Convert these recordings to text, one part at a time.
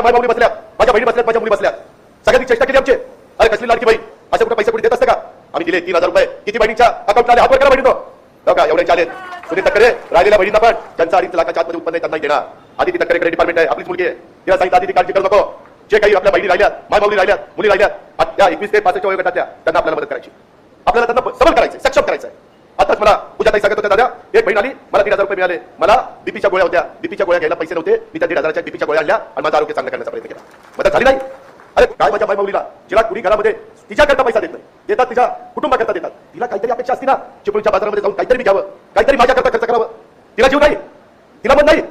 माझ्या माऊली बसल्या, माझ्या बहिणी बसल्या, माझ्या मुली बसल्या, सगळ्यांनी चेष्टा केली आमचे. अरे कसली लाडकी बहीण, असं कुठे पैसे कुठे देत असते का? आम्ही दिले 3000 रुपये. किती बहिणीच्या अकाउंटला आले? हात वर करा बहिणीनो. बघा एवढे चालेल. सुनील तक्करे राहिलेल्या बहिणींना पण ज्यांचा 2.5 लाखाच्या आतमध्ये उत्पन्न आहे त्यांना देणार. आदिती तक्करे क्रेडिट डिपार्टमेंट आहे, आपलीच मुलगी आहे. तिला सांगितलं आदिती काळजी करू नको. जे काही आपल्या बहिणी राहिल्यात, माय माऊली राहिल्यात, मुली राहिल्यात, त्या 21 ते 65 वयोगटातल्या त्यांना आपल्याला मदत करायची. आपल्याला त्यांना सबल करायचं, सक्षम करायचं. आताच मला पूजा ताई सांगत होत्या, दादा एक बहीण आली, मला 3000 रुपये मिळाले. मला बीपीच्या गोळ्या होत्या, बीपीच्या गोळ्या घ्यायला पैसे नव्हते. मी त्या 1500च्या बीपीच्या गोळ्या आणल्या आणि माझं आरोग्य चांगलं करण्याचा प्रयत्न केला. मदत झाली नाही. अरे काय माझ्या माय माऊलीला, जिला कुणी घरामध्ये तिच्याकरता पैसा देत नाही, देतात तिच्या कुटुंबाकरता देतात. तिला काहीतरी अपेक्षा असते ना, चिपळूणच्या बाजारामध्ये जाऊन काहीतरी मी घ्यावं, काहीतरी माझ्याकरता खर्च करावं. तिला जीव नाही, तिला मन नाही,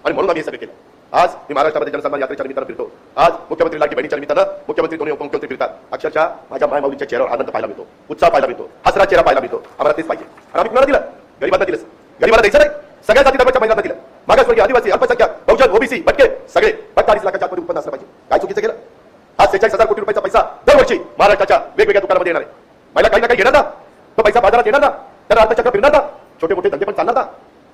आणि म्हणून आम्ही हे सगळं केलं. आज मी महाराष्ट्रामध्ये जनसन्मान यात्रेच्या निमित्तानं फिरतो. आज मुख्यमंत्री लाडकी बहिणीच्या निमित्तानं मुख्यमंत्री दोन्ही उपमुख्यमंत्री फिरतात. अक्षरशः माझ्या माय माऊलीच्या चेहऱ्यावर आनंद पाहायला मिळतो, उत्साह पाहायला मिळतो, हसरा चेहरा पाहायला मिळतो. आम्हाला तेच पाहिजे. आणि आम्ही कुणाला दिलं? गरिबांना दिलं. गरिबांना द्यायचं नाही, सगळ्या जाती धर्माच्या महिलांना दिलं. मागासवर्गीय, आदिवासी, अल्पसंख्याक, बहुजन, ओबीसी, भटके सगळे 40 लाखाच्या आतमध्ये उत्पन्न असलं पाहिजे. काय चुकीचं केलं? आज 46,000 कोटी रुपयाचा पैसा दरवर्षी महाराष्ट्राच्या वेगवेगळ्या दुकानामध्ये येणार आहे. महिला काही ना काही घेणार ना, तो पैसा बाजारात येणार ना, त्यांना अर्थचक्र फिरणार ना, छोटे मोठे धंदे पण चालणार ना.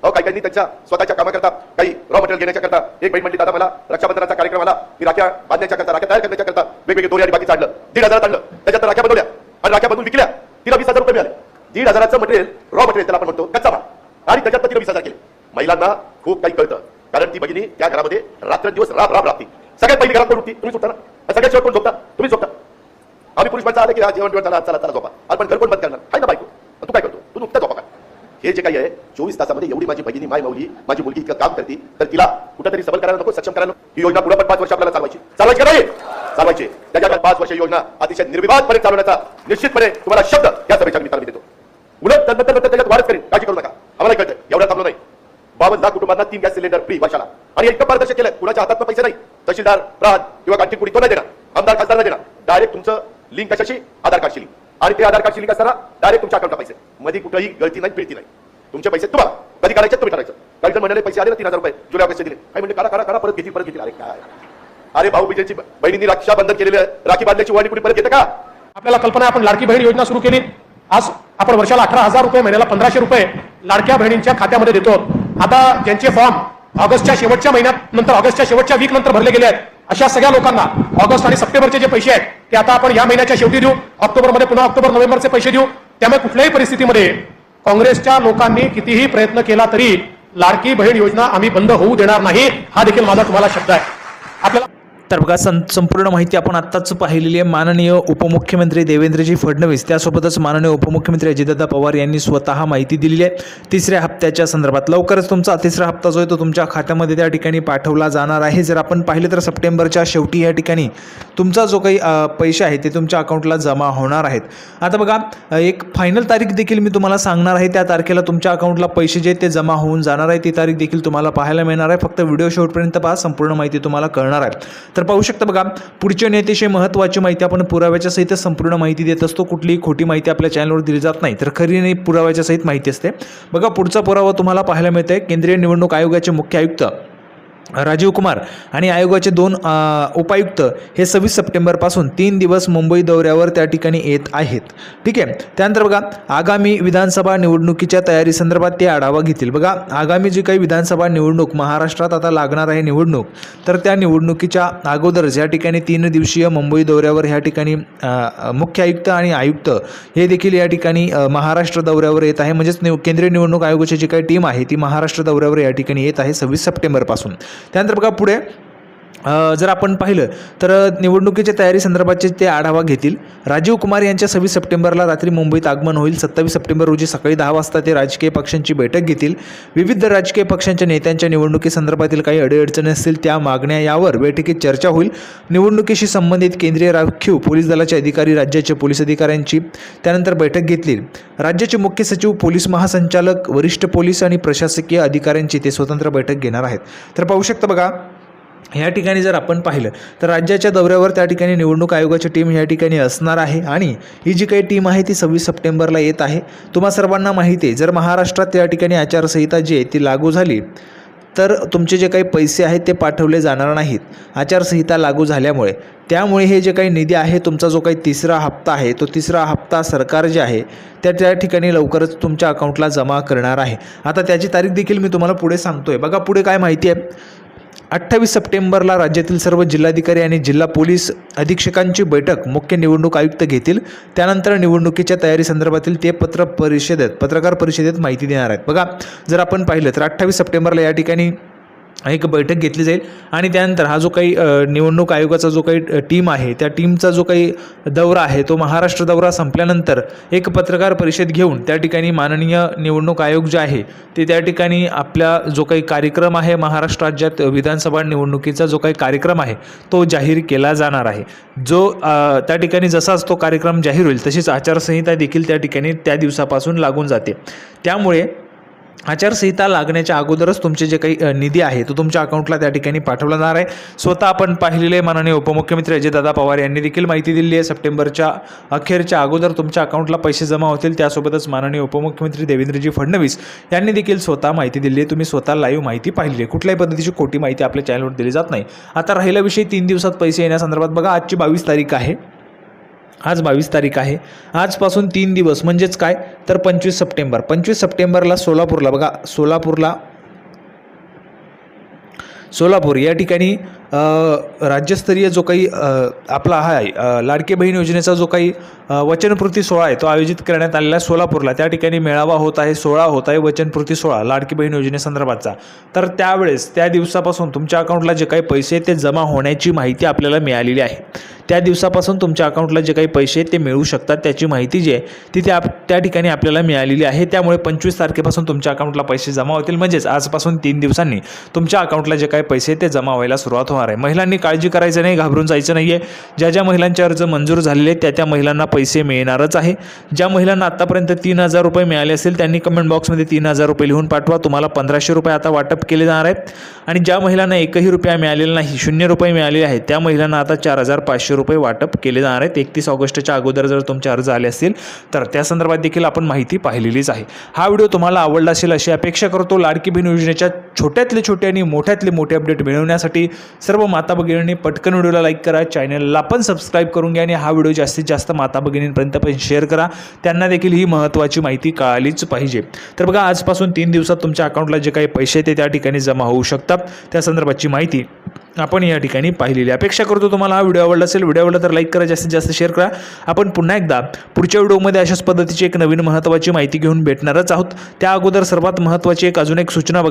काही त्यांच्या स्वतःच्या कामाकरता, काही रॉ मटेरियल घेण्याच्या करता. एक बहीण म्हणली, दादा मला रक्षाबंधनाचा कार्यक्रम आला, मी राख्या बांधण्याच्या करता, राख्या तयार करण्याच्या करता वेगवेगळे दोरे आणि बाकी चाललं 1,500 आणलं, त्याच्यात राख्या बनवल्या आणि राख्या बनवून विकल्या. तिला 20,000 रुपये मिळाले. 1,500चं मटेरियल, रॉ मटेरियल त्याला आपण म्हणतो, कच्चा माल, आणि त्याच्यात तिला 20,000 केले. महिलांना खूप काही कळतं, कारण ती भगिनी त्या घरामध्ये रात्रंदिवस राब राबती. सगळ्यात पहिली घरात कोण उठती? तुम्ही झोपता ना. सगळ्यात शेवट कोण झोपता? तुम्ही झोपता. आम्ही पुरुष माणसं आले की जेवण चला चला झोपा. आपण घर कोण बंद करणार? आहे ना बायको, तू काय करतो? तू नुकता झोपा का? हे जे काही आहे 24 तासामध्ये एवढी माझी भगिनी, माय माऊली, माझी मुलगी इतकं काम करते, तर तिला कुठेतरी सबल करायला नको, सक्षम करायला नको. ही योजना पुढे पण 5 वर्ष आपल्याला चालवायची का नाही? चालवायची. त्याच्यात 5 वर्ष योजना अतिशय निर्विवादपणे चालवण्याचा निश्चितपणे तुम्हाला शब्द या सभेच्या निमित्ताने देतो. उलट नंतर त्याच्यात वाढच करेन, काळजी करू नका. आम्हाला कळतं एवढं थांबलो नाही. 52 लाख कुटुंबांना 3 गॅस सिलेंडर फ्री वर्षाला, आणि इतकं पारदर्शक केलं. कुणाच्या हातात पैसे नाही, तहसीलदार, प्रांत किंवा आणखी कुणी तो नाही देणार, आमदार खासदार नाही देणार. डायरेक्ट तुमचं लिंक कशाशी? आधार कार्डशी लिंक, आणि ते आधार कार्डशी लिंक असताना डायरेक्ट तुमच्या अकाउंटला पैसे. मध्ये कुठेही गळती नाही, पिळती नाही. तुमचे पैसे तुम्हाला कधी काढायचे तुम्ही ठरायचं. काही जण म्हणाले पैसे आले ना 3,000 रुपये जुलै ऑगस्ट दिले, काय म्हणजे काढा परत घेतील. अरे काय, अरे भाऊ बीजेची बहिणींनी रक्षाबंधन केलेलं, राखी बांधल्याची वाणी कुणी परत घेतं का? आपल्याला कल्पना, आपण लाडकी बहीण योजना सुरू केली. आज आपण वर्षाला 18,000 रुपये, महिन्याला 1,500 रुपये लाडक्या बहिणींच्या खात्यामध्ये देतो. आता ज्यांचे फॉर्म ऑगस्टच्या शेवटच्या महिन्यात नंतर, ऑगस्टच्या शेवटच्या वीक नंतर भरले गेले आहेत, अशा सगळ्या लोकांना ऑगस्ट आणि सप्टेंबरचे जे पैसे आहेत ते आता आपण या महिन्याच्या शेवटी देऊ. ऑक्टोबरमध्ये पुन्हा ऑक्टोबर नोव्हेंबरचे पैसे देऊ. त्यामुळे कुठल्याही परिस्थितीमध्ये काँग्रेसच्या लोकांनी कितीही प्रयत्न केला तरी लाडकी बहीण योजना आम्ही बंद होऊ देणार नाही, हा देखील माझा तुम्हाला शब्द आहे. आपल्याला तर बघा, संपूर्ण माहिती आपण आत्ताच पाहिलेली आहे. माननीय उपमुख्यमंत्री देवेंद्रजी फडणवीस, त्यासोबतच माननीय उपमुख्यमंत्री अजितदादा पवार यांनी स्वतः माहिती दिलेली आहे 3ऱ्या हप्त्याच्या संदर्भात. लवकरच तुमचा 3रा हप्ता जो आहे तो तुमच्या खात्यामध्ये त्या ठिकाणी पाठवला जाणार आहे. जर आपण पाहिलं तर सप्टेंबरच्या शेवटी या ठिकाणी तुमचा जो काही पैसे आहे ते तुमच्या अकाउंटला जमा होणार आहेत. आता बघा, एक फायनल तारीख देखील मी तुम्हाला सांगणार आहे. त्या तारखेला तुमच्या अकाउंटला पैसे जे ते जमा होऊन जाणार आहे, ती तारीख देखील तुम्हाला पाहायला मिळणार आहे. फक्त व्हिडिओ शेवटपर्यंत पहा, संपूर्ण माहिती तुम्हाला कळणार आहे. तर पाहू शकता बघा, पुढची आणि अतिशय महत्त्वाची माहिती आपण पुराव्याच्या सहित संपूर्ण माहिती देत असतो. कुठलीही खोटी माहिती आपल्या चॅनलवर दिली जात नाही, तर खरी आणि पुराव्याच्या सहित माहिती असते. बघा, पुढचा पुरावा तुम्हाला पाहायला मिळतंय. केंद्रीय निवडणूक आयोगाचे मुख्य आयुक्त राजीव कुमार आणि आयोगाचे 2 उपायुक्त हे 26 सप्टेंबरपासून 3 दिवस मुंबई दौऱ्यावर त्या ठिकाणी येत आहेत. ठीक आहे. त्यानंतर बघा, आगामी विधानसभा निवडणुकीच्या तयारीसंदर्भात ते आढावा घेतील. बघा, आगामी जी काही विधानसभा निवडणूक महाराष्ट्रात आता लागणार आहे निवडणूक, तर त्या निवडणुकीच्या अगोदरच या ठिकाणी 3 दिवसीय मुंबई दौऱ्यावर ह्या ठिकाणी मुख्य आयुक्त आणि आयुक्त हे देखील या ठिकाणी महाराष्ट्र दौऱ्यावर येत आहे. म्हणजेच केंद्रीय निवडणूक आयोगाची जी काही टीम आहे ती महाराष्ट्र दौऱ्यावर या ठिकाणी येत आहे 26 सप्टेंबरपासून. त्यानंतर बघा, पुढे जर आपण पाहिलं तर निवडणुकीच्या तयारी संदर्भाचे ते आढावा घेतील. राजीव कुमार यांच्या 26 सप्टेंबरला रात्री मुंबईत आगमन होईल. 27 सप्टेंबर रोजी सकाळी 10 वाजता ते राजकीय पक्षांची बैठक घेतील. विविध राजकीय पक्षांच्या नेत्यांच्या निवडणुकीसंदर्भातील काही अडीअडचणी असतील त्या मागण्या यावर बैठकीत चर्चा होईल. निवडणुकीशी संबंधित केंद्रीय राखीव पोलीस दलाचे अधिकारी, राज्याचे पोलीस अधिकाऱ्यांची त्यानंतर बैठक घेतली. राज्याचे मुख्य सचिव, पोलीस महासंचालक, वरिष्ठ पोलीस आणि प्रशासकीय अधिकाऱ्यांची ते स्वतंत्र बैठक घेणार आहेत. तर पाहू शकता बघा, ह्या ठिकाणी जर आपण पाहिलं तर राज्याच्या दौऱ्यावर त्या ठिकाणी निवडणूक आयोगाची टीम ह्या ठिकाणी असणार आहे. आणि ही जी काही टीम आहे ती 26 सप्टेंबरला येत आहे. तुम्हा सर्वांना माहिती आहे, जर महाराष्ट्रात त्या ठिकाणी आचारसंहिता जी आहे ती लागू झाली तर तुमचे जे काही पैसे आहेत ते पाठवले जाणार नाहीत आचारसंहिता लागू झाल्यामुळे. त्यामुळे हे जे काही निधी आहे, तुमचा जो काही 3रा हप्ता आहे, तो 3रा हप्ता सरकार जे आहे त्या ठिकाणी लवकरच तुमच्या अकाउंटला जमा करणार आहे. आता त्याची तारीख देखील मी तुम्हाला पुढे सांगतोय. बघा, पुढे काय माहिती आहे. 28 सप्टेंबरला राज्यातील सर्व जिल्हाधिकारी आणि जिल्हा पोलीस अधीक्षकांची बैठक मुख्य निवडणूक आयुक्त घेतील. त्यानंतर निवडणुकीच्या तयारीसंदर्भातील ते पत्रकार परिषदेत माहिती देणार आहेत. बघा, जर आपण पाहिलं तर 28 सप्टेंबरला या ठिकाणी एक बैठक घेतली जाईल आणि त्यानंतर हा जो काही निवडणूक आयोगाचा जो काही टीम आहे त्या टीमचा जो काही दौरा आहे तो महाराष्ट्र दौरा संपल्यानंतर एक पत्रकार परिषद घेऊन त्या ठिकाणी माननीय निवडणूक आयोग जे आहे ते त्या ठिकाणी आपला जो काही कार्यक्रम आहे महाराष्ट्र राज्यात विधानसभा निवडणुकीचा जो काही कार्यक्रम आहे तो जाहीर केला जाणार आहे. जो त्या ठिकाणी जसाच तो कार्यक्रम जाहीर होईल तशीच आचारसंहिता देखील त्या ठिकाणी त्या दिवसापासून लागून जाते. त्यामुळे आचारसंहिता लागण्याच्या अगोदरच तुमचे जे काही निधी आहे तो तुमच्या अकाउंटला त्या ठिकाणी पाठवला जाणार आहे. स्वतः आपण पाहिलेले माननीय उपमुख्यमंत्री अजितदादा पवार यांनी देखील माहिती दिली आहे. सप्टेंबरच्या अखेरच्या अगोदर तुमच्या अकाउंटला पैसे जमा होतील. त्यासोबतच माननीय उपमुख्यमंत्री देवेंद्रजी फडणवीस यांनी देखील स्वतः माहिती दिली आहे. तुम्ही स्वतः लाईव्ह माहिती पाहिली आहे. कुठल्याही पद्धतीची खोटी माहिती आपल्या चॅनलवर दिली जात नाही. आता राहिला विषय 3 दिवसात पैसे येण्यासंदर्भात. बघा, आजची 22 तारीख आहे. आज 22 तारीख आहे. आजपासून 3 दिवस म्हणजेच काय तर 25 सप्टेंबर. 25 सप्टेंबरला सोलापूरला, बघा सोलापूर या ठिकाणी राज्यस्तरीय जो काही आपला हा आहे लाडकी बहीण योजनेचा जो काही वचनपूर्ती सोहळा आहे तो आयोजित करण्यात आलेला आहे सोलापूरला. त्या ठिकाणी मेळावा होत आहे, सोहळा होत आहे, वचनपूर्ती सोहळा लाडकी बहीण योजनेसंदर्भातचा. तर त्यावेळेस त्या दिवसापासून तुमच्या अकाउंटला जे काही पैसे ते जमा होण्याची माहिती आपल्याला मिळालेली आहे. त्या दिवसापासून तुमच्या अकाउंटला जे काही पैसे ते मिळू शकतात त्याची माहिती जी आहे ती त्या ठिकाणी आपल्याला मिळालेली आहे. त्यामुळे 25 तारखेपासून तुमच्या अकाउंटला पैसे जमा होतील. म्हणजेच आजपासून 3 दिवसांनी तुमच्या अकाउंटला जे काही पैसे ते जमा व्हायला सुरुवात होणार आहे. महिलांनी काळजी करायचं नाही, घाबरून जायचं नाही आहे. ज्या महिलांचे अर्ज मंजूर झालेले आहेत त्या महिलांना पैसे मिळणारच आहे. ज्या महिलांना आतापर्यंत 3,000 रुपये मिळाले असेल त्यांनी कमेंट बॉक्समध्ये 3,000 रुपये लिहून पाठवा. तुम्हाला 1,500 रुपये आता वाटप केले जाणार आहेत. आणि ज्या महिलांना एकही रुपया मिळालेला नाही, 0 रुपये मिळालेले आहेत त्या महिलांना आता 4,500 रुपये वाटप केले जाणार आहेत. 31 ऑगस्टच्या अगोदर जर तुमचे अर्ज आले असतील तर त्या संदर्भात देखील आपण माहिती पाहिलेलीच आहे. हा व्हिडिओ तुम्हाला आवडला असेल अशी अपेक्षा करतो. लाडकी बहीण योजनेच्या छोट्यातले छोटे आणि मोठ्यातले मोठे अपडेट मिळवण्यासाठी सर्व माता भगिनींनी पटकन व्हिडिओला लाईक करा, चॅनलला पण सबस्क्राईब करून घ्या आणि हा व्हिडिओ जास्तीत जास्त माता भगिनींपर्यंत पण शेअर करा. त्यांना देखील ही महत्त्वाची माहिती कळालीच पाहिजे. तर बघा, आजपासून 3 दिवसात तुमच्या अकाउंटला जे काही पैसे ते त्या ठिकाणी जमा होऊ शकतात त्या संदर्भाची माहिती आपण या ठिकाणी पाहिलेली. अपेक्षा करतो तुम्हाला हा व्हिडिओ आवडला असेल. व्हिडिओ आवडला तर लाईक करा, जास्तीत जास्त शेअर करा. आपण पुन्हा एकदा पुढच्या व्हिडिओमध्ये अशाच पद्धतीची एक नवीन महत्त्वाची माहिती घेऊन भेटणारच आहोत. त्या अगोदर सर्वात महत्त्वाची अजून एक सूचना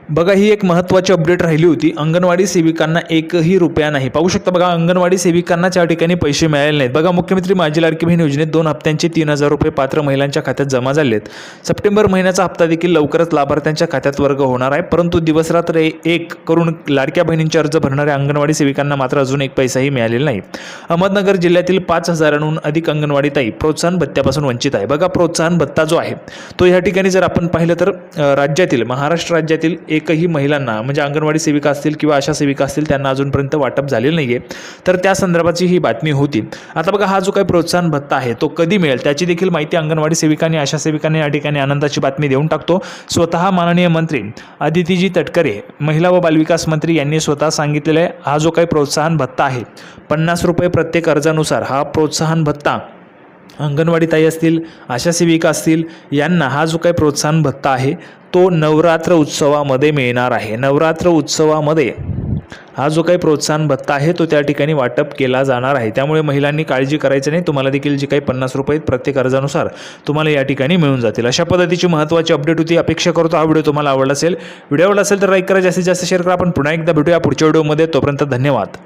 बघा, ही एक महत्त्वाची अपडेट राहिली होती. अंगणवाडी सेविकांना एकही रुपया नाही. पाहू शकता बघा, अंगणवाडी सेविकांना त्या ठिकाणी पैसे मिळाले नाहीत. बघा, मुख्यमंत्री माझी लाडकी बहीण योजनेत 2 हप्त्यांचे 3,000 रुपये पात्र महिलांच्या खात्यात जमा झाले आहेत. सप्टेंबर महिन्याचा हप्ता देखील लवकरच लाभार्थ्यांच्या खात्यात वर्ग होणार आहे. परंतु दिवसरात्र एक करून लाडक्या बहिणींचे अर्ज भरणाऱ्या अंगणवाडी सेविकांना मात्र अजून एक पैसाही मिळालेला नाही. अहमदनगर जिल्ह्यातील 5,000हून अधिक अंगणवाडी ताई प्रोत्साहन भत्त्यापासून वंचित आहे. बघा, प्रोत्साहन भत्ता जो आहे तो या ठिकाणी जर आपण पाहिलं तर राज्यातील महाराष्ट्र राज्यातील एकही महिलांना म्हणजे अंगणवाडी सेविका असतील किंवा आशा सेविका असतील त्यांना अजूनपर्यंत वाटप झालेलं नाही आहे. तर त्या संदर्भाची ही बातमी होती. आता बघा, हा जो काही प्रोत्साहन भत्ता आहे तो कधी मिळेल त्याची देखील माहिती अंगणवाडी सेविका आणि आशा सेविकांनी या ठिकाणी आनंदाची बातमी देऊन टाकतो. स्वतः माननीय मंत्री आदितीजी तटकरे, महिला व बालविकास मंत्री यांनी स्वतः सांगितलेलं आहे हा जो काही प्रोत्साहन भत्ता आहे 50 रुपये प्रत्येक अर्जानुसार हा प्रोत्साहन भत्ता अंगणवाडी ताई असतील, आशा सेविका असतील यांना हा जो काही प्रोत्साहन भत्ता आहे तो नवरात्र उत्सवामध्ये मिळणार आहे. नवरात्र उत्सवामध्ये हा जो काही प्रोत्साहन भत्ता आहे तो त्या ठिकाणी वाटप केला जाणार आहे. त्यामुळे महिलांनी काळजी करायचं नाही. तुम्हाला देखील जे काही 50 रुपये प्रत्येक अर्जानुसार तुम्हाला या ठिकाणी मिळून जातील. अशा पद्धतीची महत्त्वाची अपडेट होती. अपेक्षा करतो हा व्हिडिओ तुम्हाला आवडला असेल. व्हिडिओ आवडला असेल तर लाईक करा, जास्तीत जास्त शेअर करा. आपण पुन्हा एकदा भेटूया पुढच्या व्हिडिओमध्ये. तोपर्यंत धन्यवाद.